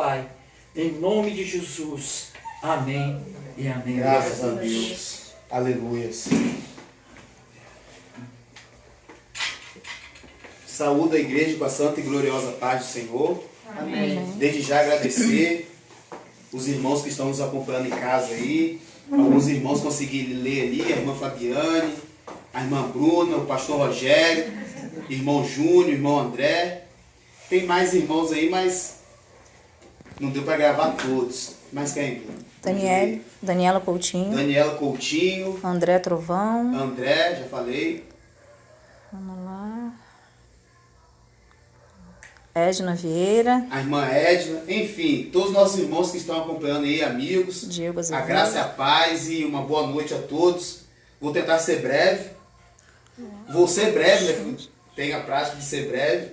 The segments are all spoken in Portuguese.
Pai. Em nome de Jesus. Amém e amém. Graças a Deus. Aleluia. Saúde a igreja com a santa e gloriosa paz do Senhor. Amém. Desde já agradecer os irmãos que estão nos acompanhando em casa aí. Alguns irmãos conseguiram ler ali, a irmã Fabiane, a irmã Bruna, o pastor Rogério, irmão Júnior, irmão André. Tem mais irmãos aí, mas não deu para gravar todos. Mas quem? Daniela Coutinho. Daniela Coutinho. André Trovão. André, já falei. Vamos lá. Edna Vieira. A irmã Edna. Enfim, todos os nossos irmãos que estão acompanhando aí, amigos. Diego A Azevedo. graça e a paz e uma boa noite a todos. Vou tentar ser breve. Vou ser breve, né? Tenho a prática de ser breve.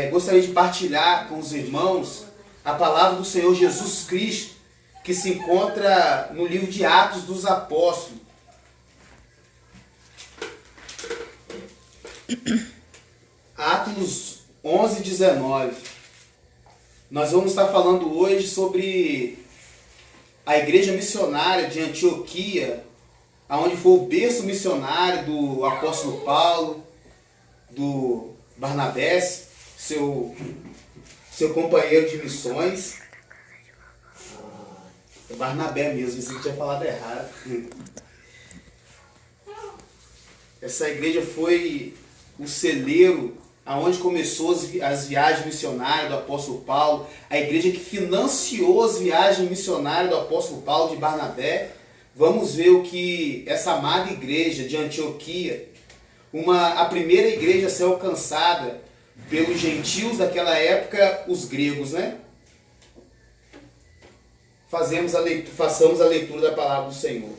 Gostaria de partilhar com os irmãos a palavra do Senhor Jesus Cristo, que se encontra no livro de Atos dos Apóstolos. Atos 11, 19. Nós vamos estar falando hoje sobre a igreja missionária de Antioquia, onde foi o berço missionário do apóstolo Paulo, do Barnabé, seu companheiro de missões. É Barnabé mesmo, isso que tinha falado errado. Essa igreja foi o celeiro aonde começou as viagens missionárias do apóstolo Paulo, a igreja que financiou as viagens missionárias do apóstolo Paulo de Barnabé. Vamos ver o que essa amada igreja de Antioquia, a primeira igreja a ser alcançada pelos gentios daquela época, os gregos, né? Façamos a leitura da palavra do Senhor.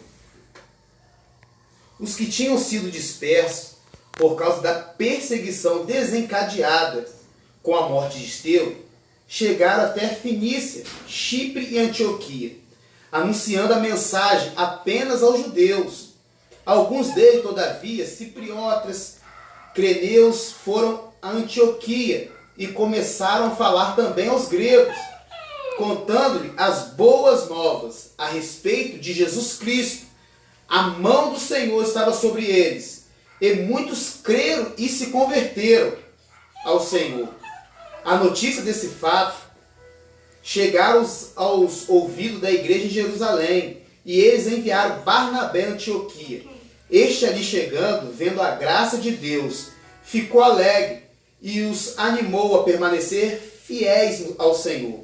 Os que tinham sido dispersos por causa da perseguição desencadeada com a morte de Estevão, chegaram até Fenícia, Chipre e Antioquia, anunciando a mensagem apenas aos judeus. Alguns deles, todavia, cipriotas, creneus, foram a Antioquia e começaram a falar também aos gregos, contando-lhe as boas novas a respeito de Jesus Cristo. A mão do Senhor estava sobre eles, e muitos creram e se converteram ao Senhor. A notícia desse fato chegaram aos ouvidos da igreja em Jerusalém, e eles enviaram Barnabé a Antioquia. Este ali chegando, vendo a graça de Deus, ficou alegre e os animou a permanecer fiéis ao Senhor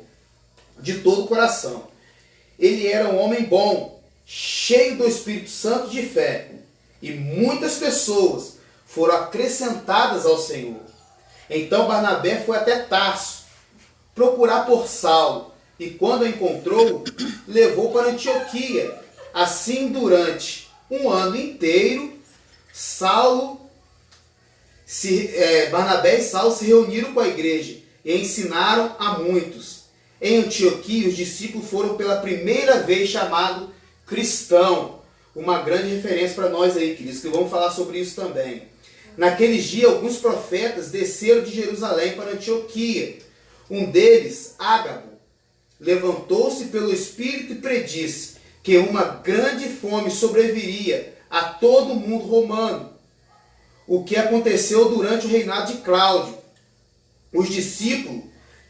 de todo o coração. Ele era um homem bom, cheio do Espírito Santo de fé, e muitas pessoas foram acrescentadas ao Senhor. Então Barnabé foi até Tarso procurar por Saulo, e quando o encontrou, levou para Antioquia. Assim, durante um ano inteiro, Barnabé e Saulo se reuniram com a igreja e ensinaram a muitos. Em Antioquia, os discípulos foram pela primeira vez chamados cristãos. Uma grande referência para nós aí, queridos, que vamos falar sobre isso também. Naqueles dias, alguns profetas desceram de Jerusalém para Antioquia. Um deles, Ágabo, levantou-se pelo Espírito e predisse que uma grande fome sobreviria a todo o mundo romano, o que aconteceu durante o reinado de Cláudio. Os discípulos,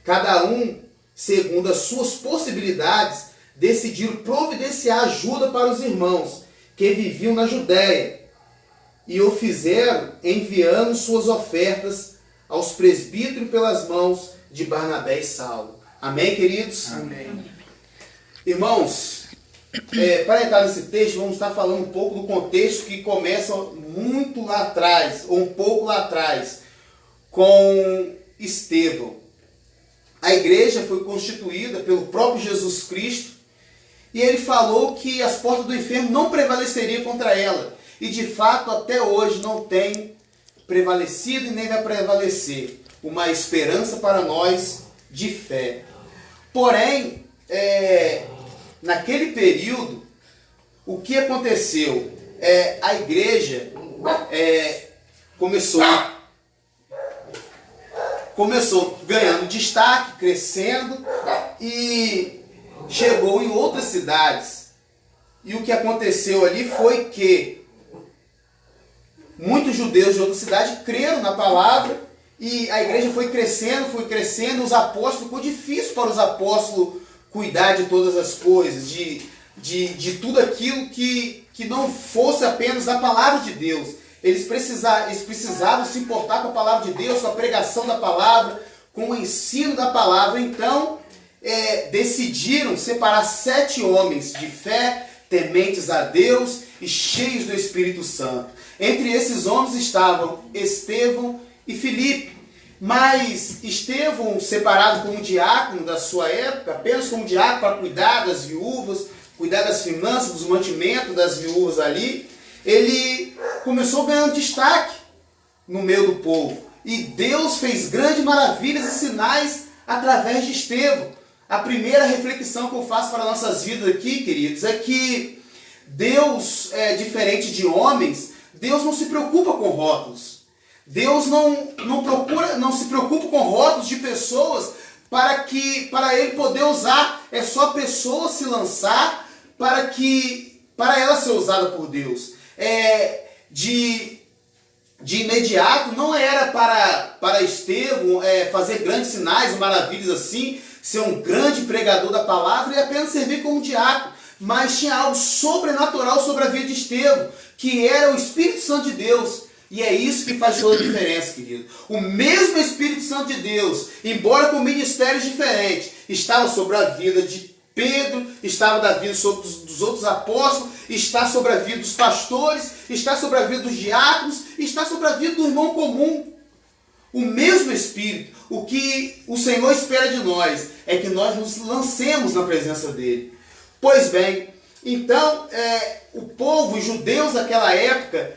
cada um segundo as suas possibilidades, decidiram providenciar ajuda para os irmãos que viviam na Judéia, e o fizeram enviando suas ofertas aos presbíteros pelas mãos de Barnabé e Saulo. Amém, queridos? Amém. Irmãos, para entrar nesse texto, vamos estar falando um pouco do contexto que começa muito lá atrás, ou um pouco lá atrás, com Estevão. A igreja foi constituída pelo próprio Jesus Cristo, e ele falou que as portas do inferno não prevaleceriam contra ela. E de fato, até hoje, não tem prevalecido e nem vai prevalecer. Uma esperança para nós de fé. Porém, naquele período, o que aconteceu? A igreja começou ganhando destaque, crescendo, e chegou em outras cidades. E o que aconteceu ali foi que muitos judeus de outra cidade creram na palavra e a igreja foi crescendo, os apóstolos, ficou difícil para os apóstolos cuidar de todas as coisas, de tudo aquilo que não fosse apenas a palavra de Deus. Eles precisavam se importar com a palavra de Deus, com a pregação da palavra, com o ensino da palavra. Então, decidiram separar 7 homens de fé, tementes a Deus e cheios do Espírito Santo. Entre esses homens estavam Estevão e Filipe. Mas Estevão, separado como diácono da sua época, apenas como diácono para cuidar das viúvas, cuidar das finanças, dos mantimentos das viúvas ali, ele começou ganhando destaque no meio do povo. E Deus fez grandes maravilhas e sinais através de Estevão. A primeira reflexão que eu faço para nossas vidas aqui, queridos, é que Deus, diferente de homens, Deus não se preocupa com rótulos. Deus não se preocupa com rótulos de pessoas para ele poder usar. É só a pessoa se lançar para ela ser usada por Deus. De imediato não era para Estevão fazer grandes sinais e maravilhas assim, ser um grande pregador da palavra e apenas servir como diácono. Mas tinha algo sobrenatural sobre a vida de Estevão, que era o Espírito Santo de Deus. E é isso que faz toda a diferença, querido. O mesmo Espírito Santo de Deus, embora com ministérios diferentes, estava sobre a vida de Pedro, estava da vida sobre dos outros apóstolos, está sobre a vida dos pastores, está sobre a vida dos diáconos, está sobre a vida do irmão comum. O mesmo Espírito. O que o Senhor espera de nós é que nós nos lancemos na presença dele. Pois bem, então, o povo, os judeus daquela época,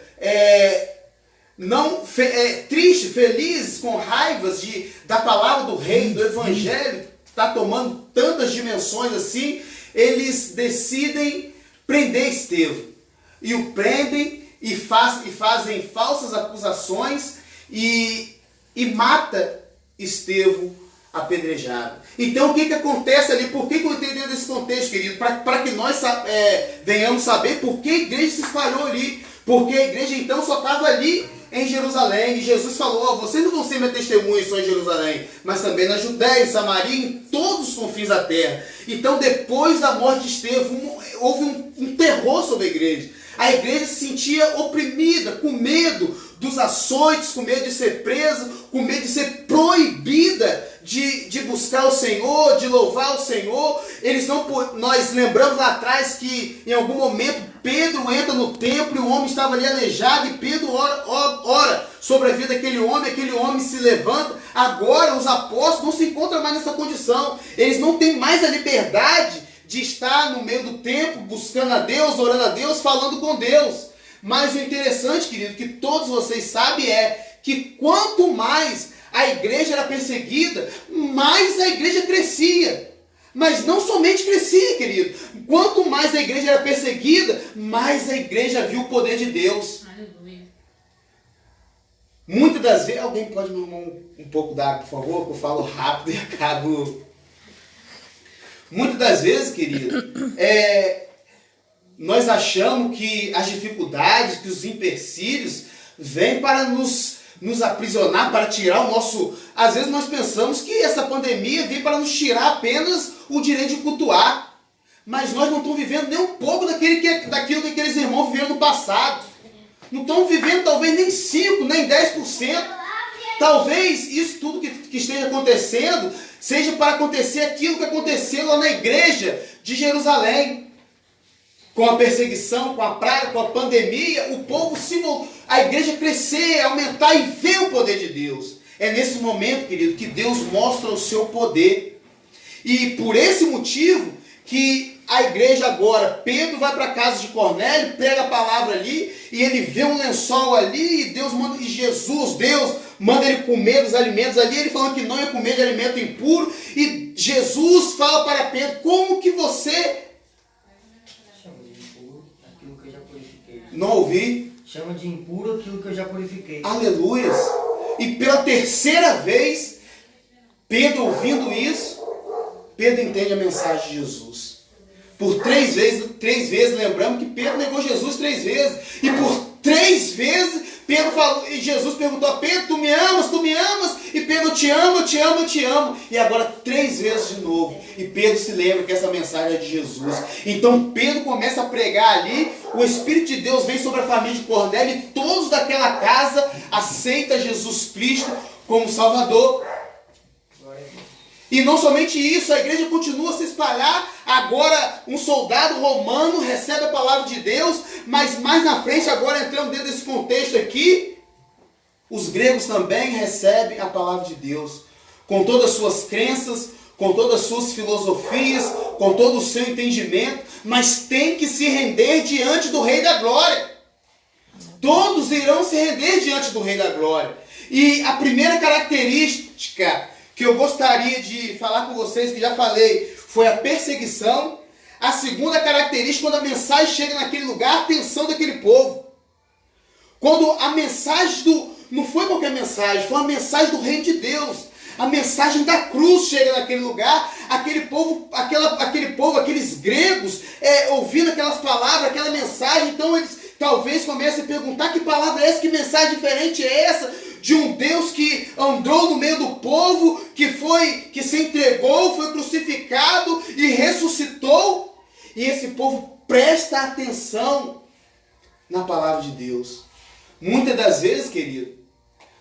triste, felizes, com raivas da palavra do reino, do evangelho, que está tomando tantas dimensões assim, eles decidem prender Estevão. E o prendem e fazem falsas acusações e mata Estevão apedrejado. Então o que acontece ali? Por que eu estou dentro desse contexto, querido? Para que nós venhamos saber por que a igreja se espalhou ali. Porque a igreja então só estava ali em Jerusalém. E Jesus falou: vocês não vão ser minha testemunha só em Jerusalém, mas também na Judéia, em Samaria, em todos os confins da terra. Então depois da morte de Estevão, houve um terror sobre a igreja. A igreja se sentia oprimida, com medo dos açoites, com medo de ser presa, com medo de ser proibida de buscar o Senhor, de louvar o Senhor. Nós lembramos lá atrás que em algum momento Pedro entra no templo e o homem estava ali aleijado e Pedro ora sobre a vida daquele homem se levanta. Agora os apóstolos não se encontram mais nessa condição. Eles não têm mais a liberdade de estar no meio do templo, buscando a Deus, orando a Deus, falando com Deus. Mas o interessante, querido, que todos vocês sabem é que quanto mais a igreja era perseguida, mais a igreja crescia. Mas não somente crescia, querido. Quanto mais a igreja era perseguida, mais a igreja viu o poder de Deus. Aleluia. Muitas das vezes... Alguém pode me dar um pouco d'água, por favor? Que eu falo rápido e acabo... Muitas das vezes, querido, nós achamos que as dificuldades, que os empecilhos vêm para nos aprisionar, para tirar o nosso... Às vezes nós pensamos que essa pandemia vem para nos tirar apenas o direito de cultuar. Mas nós não estamos vivendo nem um pouco daquilo que aqueles irmãos viveram no passado. Não estamos vivendo talvez nem 5%, nem 10%. Talvez isso tudo que esteja acontecendo seja para acontecer aquilo que aconteceu lá na igreja de Jerusalém. Com a perseguição, com a praga, com a pandemia, o povo a igreja crescer, aumentar e ver o poder de Deus. É nesse momento, querido, que Deus mostra o seu poder. E por esse motivo que a igreja agora, Pedro vai para a casa de Cornélio, pega a palavra ali, e ele vê um lençol ali, e Deus manda ele comer os alimentos ali, ele falando que não ia comer de alimento impuro, e Jesus fala para Pedro: como que você... Chama de impuro aquilo que eu já purifiquei. Não ouvi? Chama de impuro aquilo que eu já purifiquei. Aleluias! E pela terceira vez, Pedro ouvindo isso, Pedro entende a mensagem de Jesus. Por três vezes lembramos que Pedro negou Jesus 3 vezes. E por 3 vezes Pedro falou, e Jesus perguntou a Pedro: tu me amas, tu me amas? E Pedro: eu te amo, eu te amo, eu te amo. E agora 3 vezes de novo. E Pedro se lembra que essa mensagem é de Jesus. Então Pedro começa a pregar ali. O Espírito de Deus vem sobre a família de Cornélio e todos daquela casa aceitam Jesus Cristo como Salvador. E não somente isso, a igreja continua a se espalhar. Agora um soldado romano recebe a palavra de Deus, mas mais na frente, agora entrando dentro desse contexto aqui, os gregos também recebem a palavra de Deus, com todas as suas crenças, com todas as suas filosofias, com todo o seu entendimento, mas tem que se render diante do Rei da Glória. Todos irão se render diante do Rei da Glória. E a primeira característica que eu gostaria de falar com vocês, que já falei, foi a perseguição. A segunda característica, quando a mensagem chega naquele lugar, a atenção daquele povo. Quando a mensagem não foi qualquer mensagem, foi a mensagem do Reino de Deus. A mensagem da cruz chega naquele lugar, aquele povo, aqueles gregos, ouvindo aquelas palavras, aquela mensagem, então eles talvez comecem a perguntar: que palavra é essa, que mensagem diferente é essa? De um Deus que andou no meio do povo, que se entregou, foi crucificado e ressuscitou. E esse povo presta atenção na palavra de Deus. Muitas das vezes, querido,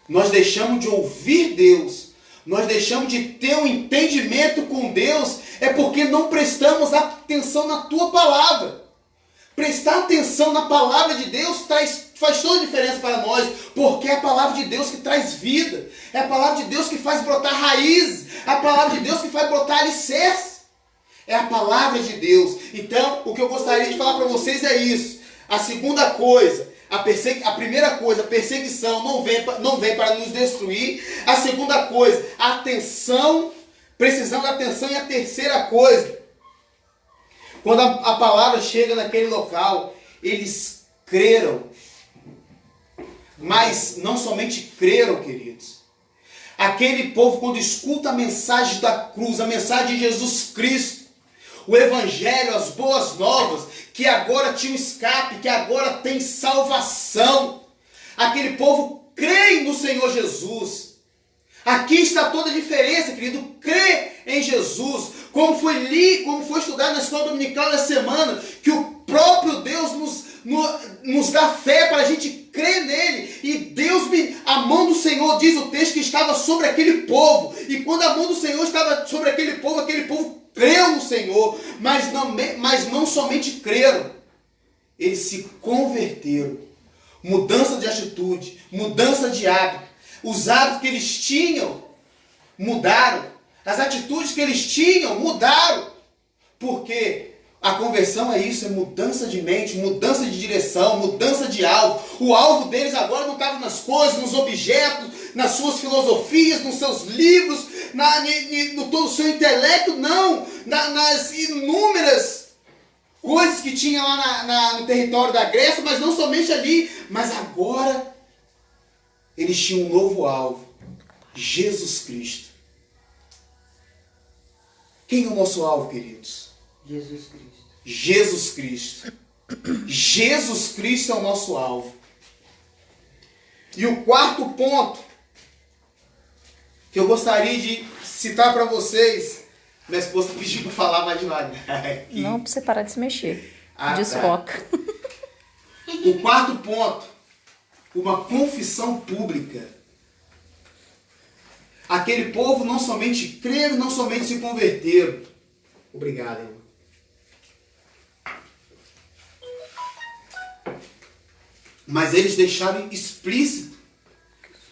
nós deixamos de ouvir Deus, nós deixamos de ter um entendimento com Deus, é porque não prestamos atenção na tua palavra. Prestar atenção na palavra de Deus faz toda a diferença para nós, porque é a palavra de Deus que traz vida, é a palavra de Deus que faz brotar raízes, é a palavra de Deus que faz brotar alicerce, é a palavra de Deus. Então, o que eu gostaria de falar para vocês é isso. A segunda coisa, a primeira coisa, a perseguição não vem para nos destruir. A segunda coisa, a atenção, precisamos de atenção. E a terceira coisa, quando a palavra chega naquele local, eles creram. Mas não somente creram, queridos. Aquele povo, quando escuta a mensagem da cruz, a mensagem de Jesus Cristo, o Evangelho, as boas novas, que agora tinha um escape, que agora tem salvação, aquele povo crê no Senhor Jesus. Aqui está toda a diferença, querido. Crê em Jesus. Como foi estudado na escola dominical da semana, que o próprio Deus nos dá fé para a gente crer nele. E Deus, a mão do Senhor, diz o texto, que estava sobre aquele povo. E quando a mão do Senhor estava sobre aquele povo creu no Senhor. Mas não somente creram, eles se converteram. Mudança de atitude, mudança de hábito. Os hábitos que eles tinham mudaram. As atitudes que eles tinham mudaram. Porque a conversão é isso, é mudança de mente, mudança de direção, mudança de alvo. O alvo deles agora não estava nas coisas, nos objetos, nas suas filosofias, nos seus livros, no todo o seu intelecto, não. Nas inúmeras coisas que tinha lá no território da Grécia, mas não somente ali, mas agora eles tinham um novo alvo: Jesus Cristo. Quem é o nosso alvo, queridos? Jesus Cristo. Jesus Cristo. Jesus Cristo é o nosso alvo. E o quarto ponto que eu gostaria de citar para vocês, minha esposa pediu para falar mais devagar. Não, para você parar de se mexer. Ah, Desfoca. Tá. O quarto ponto, uma confissão pública. Aquele povo não somente creram, não somente se converteram. Obrigado, irmão. Mas eles deixaram explícito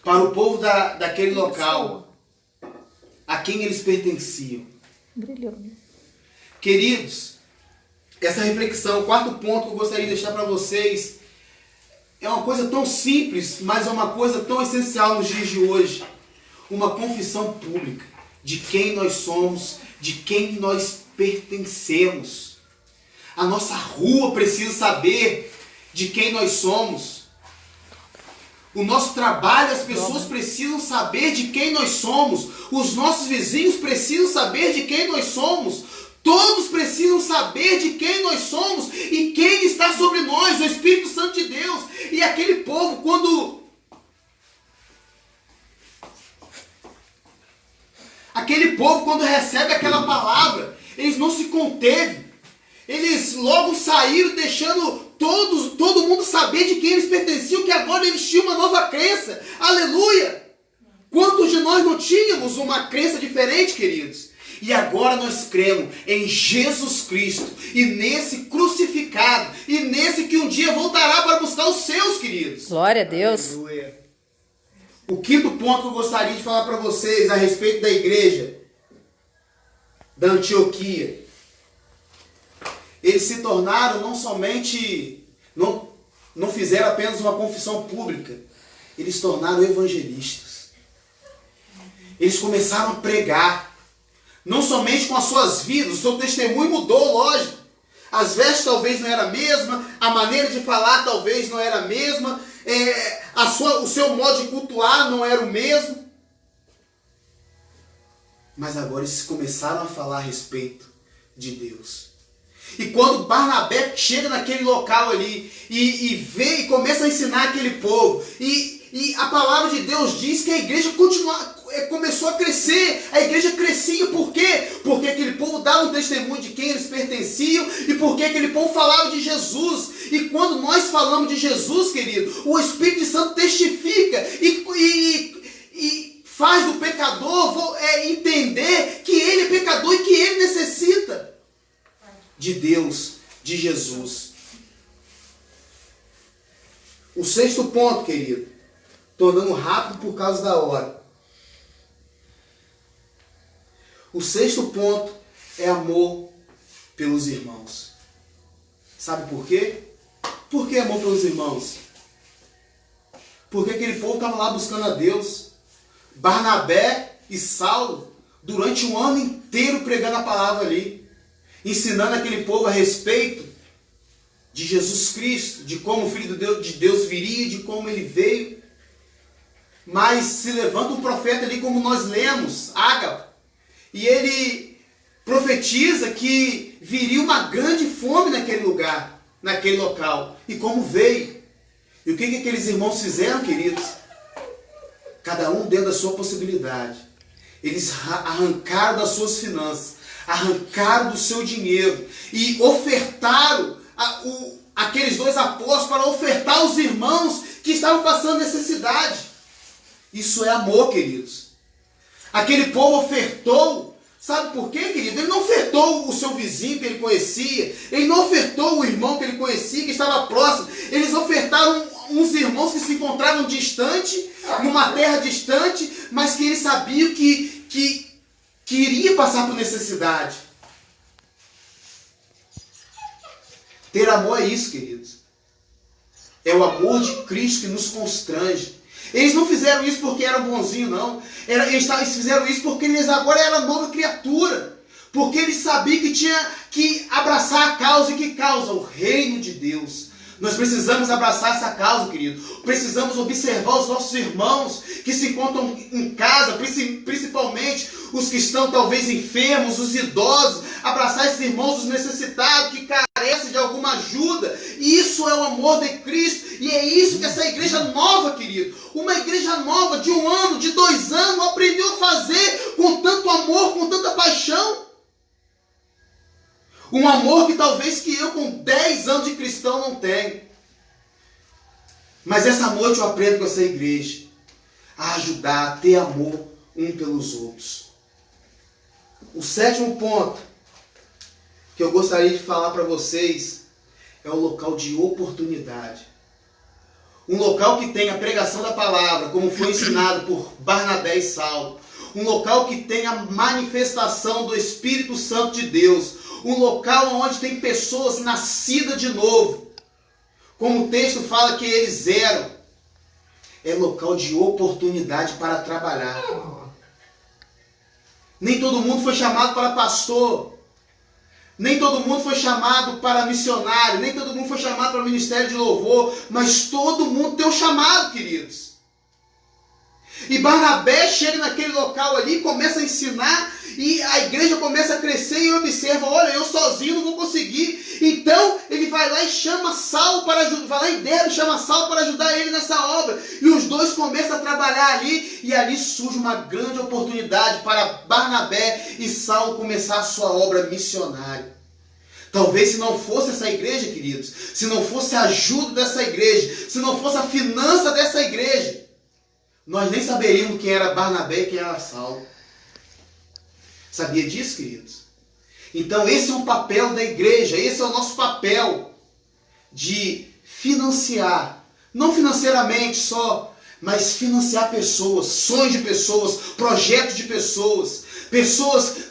para o povo daquele local a quem eles pertenciam. Brilhou. Queridos, essa reflexão, o quarto ponto que eu gostaria de deixar para vocês, é uma coisa tão simples, mas é uma coisa tão essencial nos dias de hoje. Uma confissão pública de quem nós somos, de quem nós pertencemos. A nossa rua precisa saber de quem nós somos. O nosso trabalho, as pessoas precisam saber de quem nós somos. Os nossos vizinhos precisam saber de quem nós somos. Todos precisam saber de quem nós somos e quem está sobre nós, o Espírito Santo de Deus. E aquele povo, quando recebe aquela palavra, eles não se conteve. Eles logo saíram deixando todo mundo saber de quem eles pertenciam, que agora eles tinham uma nova crença. Aleluia! Quantos de nós não tínhamos uma crença diferente, queridos? E agora nós cremos em Jesus Cristo, e nesse crucificado, e nesse que um dia voltará para buscar os seus, queridos. Glória a Deus. Aleluia. O quinto ponto que eu gostaria de falar para vocês a respeito da igreja da Antioquia. Eles se tornaram não fizeram apenas uma confissão pública, eles se tornaram evangelistas. Eles começaram a pregar, não somente com as suas vidas, o seu testemunho mudou, lógico. As vestes talvez não era a mesma, a maneira de falar talvez não era a mesma, o seu modo de cultuar não era o mesmo. Mas agora eles começaram a falar a respeito de Deus. E quando Barnabé chega naquele local ali e vê e começa a ensinar aquele povo, e a palavra de Deus diz que a igreja começou a crescer, a igreja crescia. Por quê? Porque aquele povo dava um testemunho de quem eles pertenciam e porque aquele povo falava de Jesus. E quando nós falamos de Jesus, querido, o Espírito Santo testifica e faz do pecador entender que ele é pecador e que ele necessita de Deus, de Jesus. O sexto ponto, querido, tornando rápido por causa da hora. O sexto ponto é amor pelos irmãos. Sabe por quê? Por que amor pelos irmãos? Porque aquele povo estava lá buscando a Deus. Barnabé e Saulo, durante um ano inteiro pregando a palavra ali, ensinando aquele povo a respeito de Jesus Cristo, de como o Filho de Deus viria, de como ele veio. Mas se levanta um profeta ali, como nós lemos, Ágabo, e ele profetiza que viria uma grande fome naquele lugar, naquele local. E como veio? E o que aqueles irmãos fizeram, queridos? Cada um dentro da sua possibilidade. Eles arrancaram das suas finanças, arrancaram do seu dinheiro e ofertaram aqueles dois apóstolos para ofertar aos irmãos que estavam passando necessidade. Isso é amor, queridos. Aquele povo ofertou. Sabe por quê, querido? Ele não ofertou o seu vizinho que ele conhecia. Ele não ofertou o irmão que ele conhecia, que estava próximo. Eles ofertaram uns irmãos que se encontravam distante, numa terra distante, mas que eles sabiam que iria passar por necessidade. Ter amor é isso, queridos. É o amor de Cristo que nos constrange. Eles não fizeram isso porque eram bonzinhos, não. Eles fizeram isso porque eles agora eram nova criatura. Porque eles sabiam que tinha que abraçar a causa. E que causa? O reino de Deus. Nós precisamos abraçar essa causa, querido. Precisamos observar os nossos irmãos que se encontram em casa, principalmente os que estão talvez enfermos, os idosos. Abraçar esses irmãos, os necessitados, que carecem de alguma ajuda. Isso é o amor de Cristo. E é isso que essa igreja nova, querido, uma igreja nova de 1 ano, de 2 anos, aprendeu a fazer com tanto amor, com tanta paixão. Um amor que talvez que eu com 10 anos de cristão não tenho. Mas essa noite eu aprendo com essa igreja a ajudar, a ter amor um pelos outros. O 7º ponto que eu gostaria de falar para vocês é o local de oportunidade. Um local que tem a pregação da palavra, como foi ensinado por Barnabé e Saulo. Um local que tem a manifestação do Espírito Santo de Deus. Um local onde tem pessoas nascidas de novo. Como o texto fala que eles eram. É local de oportunidade para trabalhar. Nem todo mundo foi chamado para pastor. Nem todo mundo foi chamado para missionário. Nem todo mundo foi chamado para ministério de louvor. Mas todo mundo tem um chamado, queridos. E Barnabé chega naquele local ali, começa a ensinar, e a igreja começa a crescer e observa, olha, eu sozinho não vou conseguir. Então ele vai lá e chama Saulo para ajudar, vai lá em Derbe e chama Saulo para ajudar ele nessa obra. E os dois começam a trabalhar ali, e ali surge uma grande oportunidade para Barnabé e Saulo começar a sua obra missionária. Talvez se não fosse essa igreja, queridos, se não fosse a ajuda dessa igreja, se não fosse a finança dessa igreja, nós nem saberíamos quem era Barnabé e quem era Saulo. Sabia disso, queridos? Então esse é um papel da igreja, esse é o nosso papel de financiar, não financeiramente só, mas financiar pessoas, sonhos de pessoas, projetos de pessoas,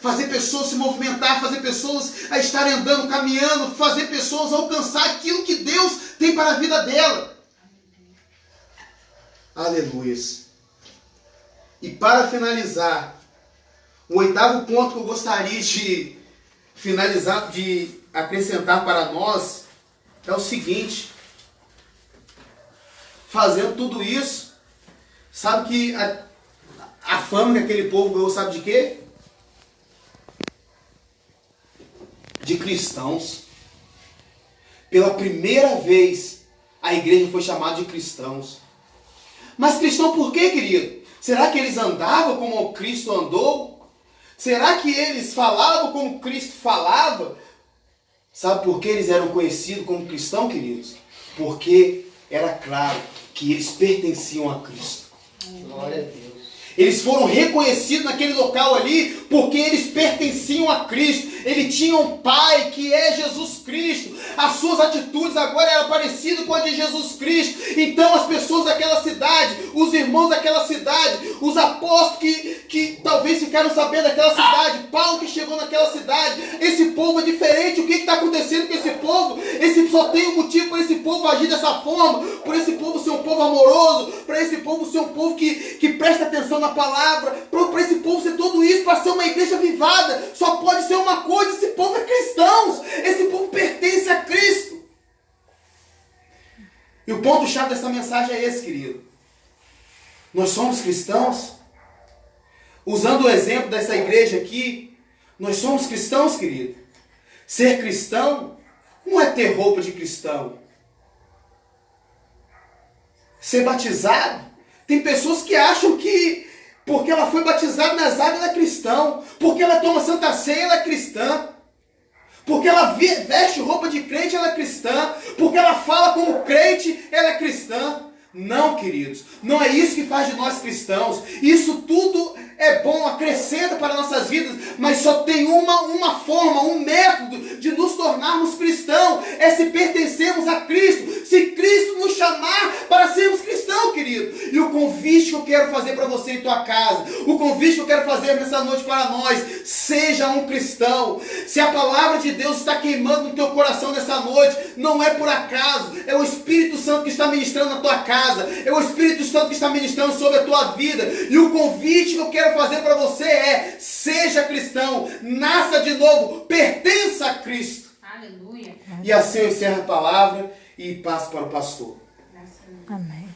fazer pessoas se movimentar, fazer pessoas a estarem andando, caminhando, fazer pessoas alcançar aquilo que Deus tem para a vida dela. Aleluia. E para finalizar, o 8º ponto que eu gostaria de finalizar, de acrescentar para nós, é o seguinte: fazendo tudo isso, sabe que a fama que aquele povo ganhou, sabe de quê? De cristãos. Pela primeira vez, a igreja foi chamada de cristãos. Mas cristão por quê, querido? Será que eles andavam como Cristo andou? Será que eles falavam como Cristo falava? Sabe por que eles eram conhecidos como cristãos, queridos? Porque era claro que eles pertenciam a Cristo. Glória a Deus. Eles foram reconhecidos naquele local ali porque eles pertenciam a Cristo. Ele tinha um Pai que é Jesus Cristo. As suas atitudes agora eram parecidas com a de Jesus Cristo. Então as pessoas daquela cidade, os irmãos daquela cidade, os apóstolos que talvez ficaram sabendo daquela cidade, Paulo que chegou naquela cidade, esse povo é diferente. O que está acontecendo com esse povo? Só tem um motivo para esse povo agir dessa forma, por esse povo ser um povo amoroso, para esse povo ser um povo que presta atenção na palavra, para esse povo ser tudo isso, para ser uma igreja avivada. Só pode ser uma coisa: esse povo é cristãos, esse povo pertence a Cristo. E o ponto-chave dessa mensagem é esse, querido. Nós somos cristãos. Usando o exemplo dessa igreja aqui, nós somos cristãos, querido. Ser cristão não é ter roupa de cristão. Ser batizado, tem pessoas que acham que porque ela foi batizada nas águas, ela é cristão. Porque ela toma Santa Ceia, ela é cristã. Porque ela veste roupa de crente, ela é cristã. Porque ela fala como crente, ela é cristã. Não, queridos, não é isso que faz de nós cristãos. Isso tudo é bom, acrescenta para nossas vidas, mas só tem uma forma, um método de nos tornarmos cristãos: é se pertencermos a Cristo, se Cristo nos chamar para sermos cristãos, querido. E o convite que eu quero fazer para você em tua casa, o convite que eu quero fazer nessa noite para nós: seja um cristão. Se a palavra de Deus está queimando no teu coração nessa noite, não é por acaso, é o Espírito Santo que está ministrando na tua casa, é o Espírito Santo que está ministrando sobre a tua vida. E o convite que eu quero fazer para você é: seja cristão, nasça de novo, pertença a Cristo. Aleluia. E assim eu encerro a palavra e passo para o pastor. Amém.